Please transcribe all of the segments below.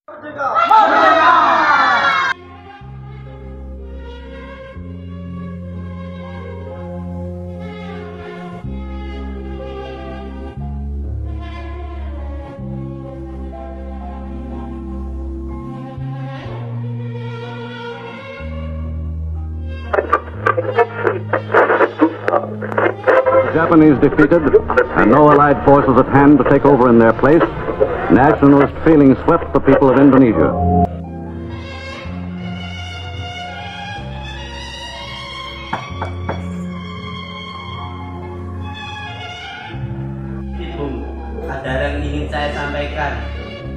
The Japanese defeated and no Allied forces at hand to take over in their place, nationalist feeling swept the people of Indonesia. Ada yang ingin saya sampaikan.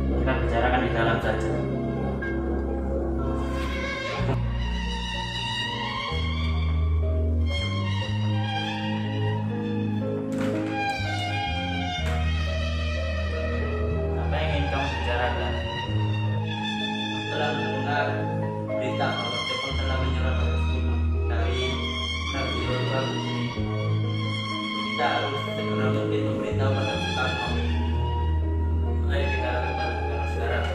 Kita bicarakan di dalam saja. Apa yang ingin kamu bicarakan? Telah mendengar berita bahwa Jepang telah menyerang Hiroshima dari Nagasaki ini. Kita harus segera mungkin memberitahu pada Soekarno. Ayo kita lakukan sekarang.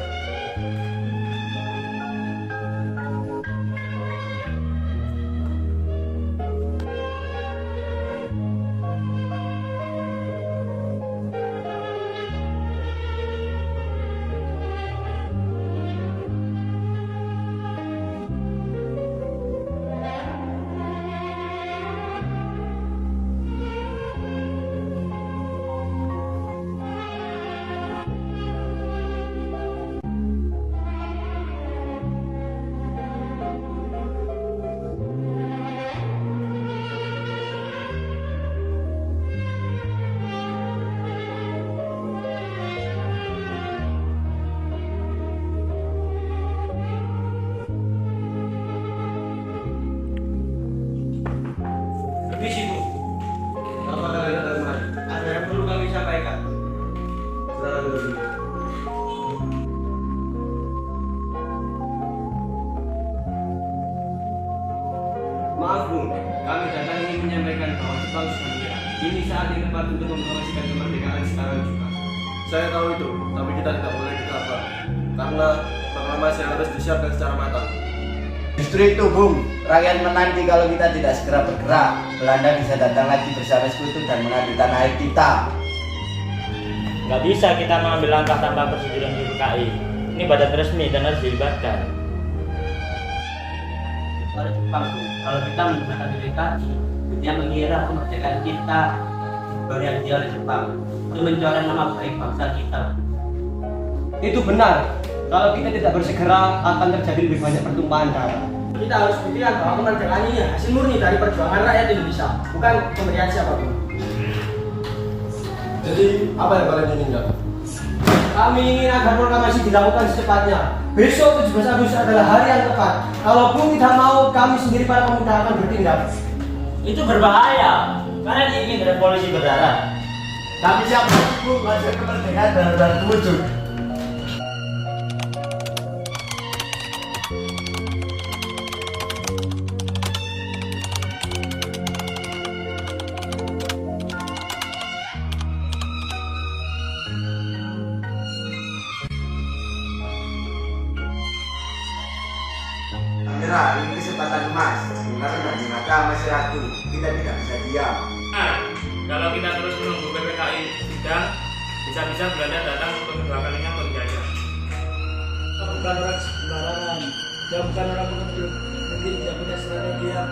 Di situ. Apa kalian datang kemari? Ada yang perlu kami sampaikan. Silakan duduk. Maaf Bung, kami datang ingin menyampaikan bahwa Jepang sudah menyerah. Ini saat yang tepat untuk mempromosikan kemerdekaan sekarang juga. Saya tahu itu, tapi kita tidak boleh gegabah karena proklamasi harus disiapkan secara matang. Justru itu, Bung. Rakyat menanti kalau kita tidak segera bergerak, Belanda bisa datang lagi bersama sekutu dan mengambil tanah air kita. Nggak bisa kita mengambil langkah tanpa persetujuan PKI. Ini badan resmi dan harus dilibatkan. Oleh Jepang, kalau kita menggunakan PKI, dia mengira kemerdekaan kita berhenti oleh Jepang. Itu mencoreng nama baik bangsa kita. Itu benar. Kalau kita tidak bersegera akan terjadi lebih banyak pertumpahan darah. Kita harus buktikan bahwa kemerdekaan ini hasil murni dari perjuangan rakyat Indonesia, bukan pemberian siapapun. Jadi, apa yang kalian inginkan? Kami ingin agar proklamasi dilakukan secepatnya. Besok 17 Agustus adalah hari yang tepat. Kalau Bung tidak mau, kami sendiri para pemuda akan bertindak. Itu berbahaya. Kalian ingin revolusi berdarah. Tapi siapa Bung, masuk kemerdekaan benar-benar terwujud. Menyerah ini kesempatan emas, karena di mata masih ratu, kita tidak bisa diam. Kalau kita terus menunggu PPKI sidang, bisa-bisa Belanda datang untuk kedua kalinya menjajah. Kita bukan orang sembarangan, dia bukan orang pengecut. Mungkin dia punya strategi yang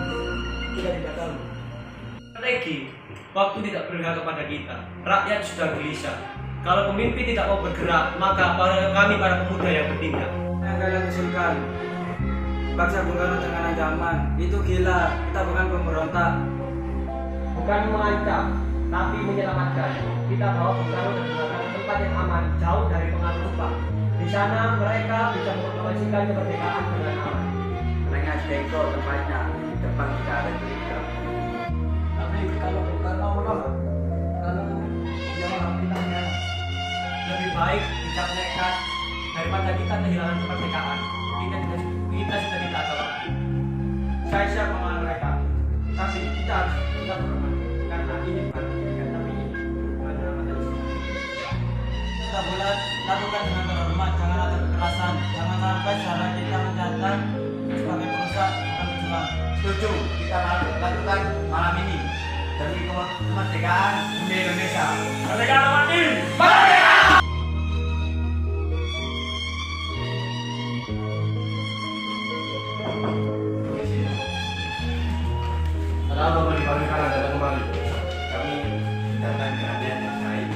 kita tidak tahu. Strategi, waktu tidak berpihak kepada kita. Rakyat sudah gelisah. Kalau pemimpin tidak mau bergerak, maka kami para pemuda yang bertindak. Yang kalian usulkan, bangsa Bung Karno dengan ancaman, itu gila. Kita bukan pemberontak. Bukan mengancam, tapi menyelamatkan. Kita bawa Bung Karno dan Bung Karno ke tempat yang aman, jauh dari pengaruh Jepang. Di sana mereka bisa mempromosikan kemerdekaan dengan aman. Mereka Deko tempatnya, di depan kita ada cerita. Tapi kalau Bung Karno menolak, kalau dia malah kita menyerah. Lebih baik bijak nekat daripada kita kehilangan kemerdekaan. Kita sudah tidak tahu. Saya siap melawan mereka, tapi kita harus tetap berhormat karena ini bukan kemerdekaan, tapi ini adalah manusia. Kita boleh lakukan dengan terhormat, jangan ada kekerasan. kebebasan. Jangan sampai cara kita mencatat sebagai perusak bukan pejuang. Setuju, kita lakukan malam ini demi kemerdekaan bumi Indonesia. Merdeka mati! Ada apa bagi kalian datang kemari? Kami datang ke hadiah yang baik.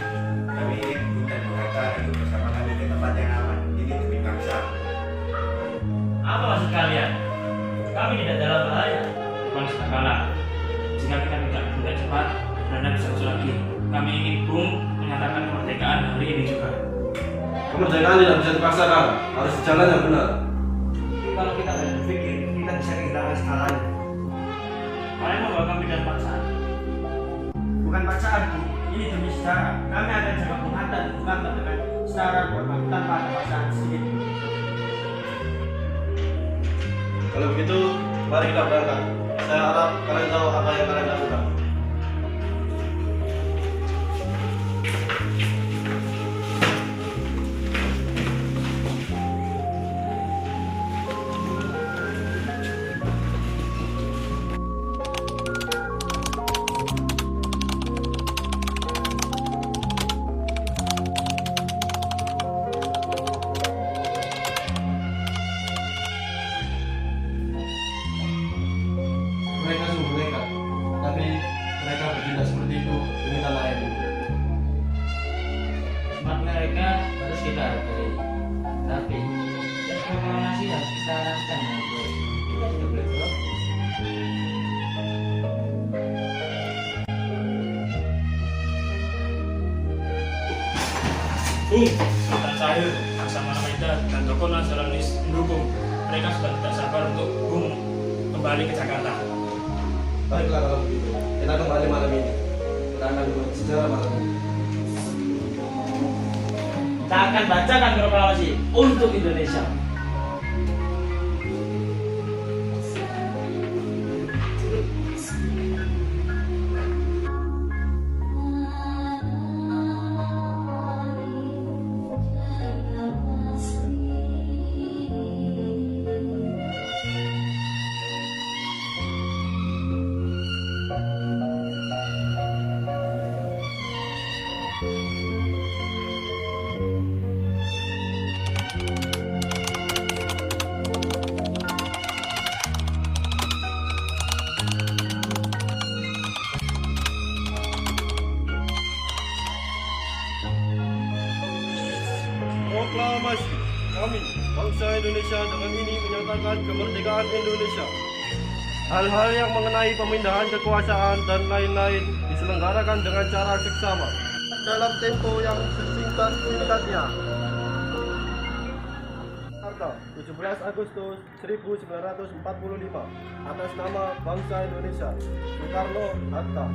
Kami bukan berkata itu bersama kami ke tempat yang aman. Ini demi bangsa. Apa maksud kalian? Kami tidak dalam bahaya. Bukan segala. Jika kita tidak bergerak cepat, Belanda bisa masuk lagi. Kami ingin Bung menyatakan kemerdekaan hari ini juga. Kemerdekaan tidak bisa dipaksakan, harus di jalan yang benar. Tapi kalau kita tidak berpikir, kita bisa kehilangan segalanya. Kalian membawa kami dalam paksaan. Bukan paksaan, Bu. Ini demi sejarah. Kami akan jaga Bung Hatta dan Bung Karno dengan secara hormat tanpa ada paksaan sedikit. Kalau begitu, mari kita berangkat. Saya harap kalian tahu apa yang kalian lakukan. Mereka sungguh nekat, tapi mereka bertindak seperti itu demi tanah air ini. Semangat mereka harus kita hargai. Tapi proklamasi harus kita rasakan dengan baik. Kita tidak boleh drop. Bung, Sultan Syahir, Laksamana Maida, dan tokoh nasionalis mendukung. Mereka sudah tidak sabar untuk Bung kembali ke Jakarta. Baiklah kalau begitu, kita kembali malam ini. Kita akan buat sejarah malam ini. Kita akan bacakan proklamasi untuk Indonesia. Proklamasi kami, bangsa Indonesia dengan ini menyatakan kemerdekaan Indonesia. Hal-hal yang mengenai pemindahan kekuasaan dan lain-lain diselenggarakan dengan cara seksama dalam tempo yang sesingkat-singkatnya. Jakarta, 17 Agustus 1945 atas nama bangsa Indonesia. Soekarno Hatta.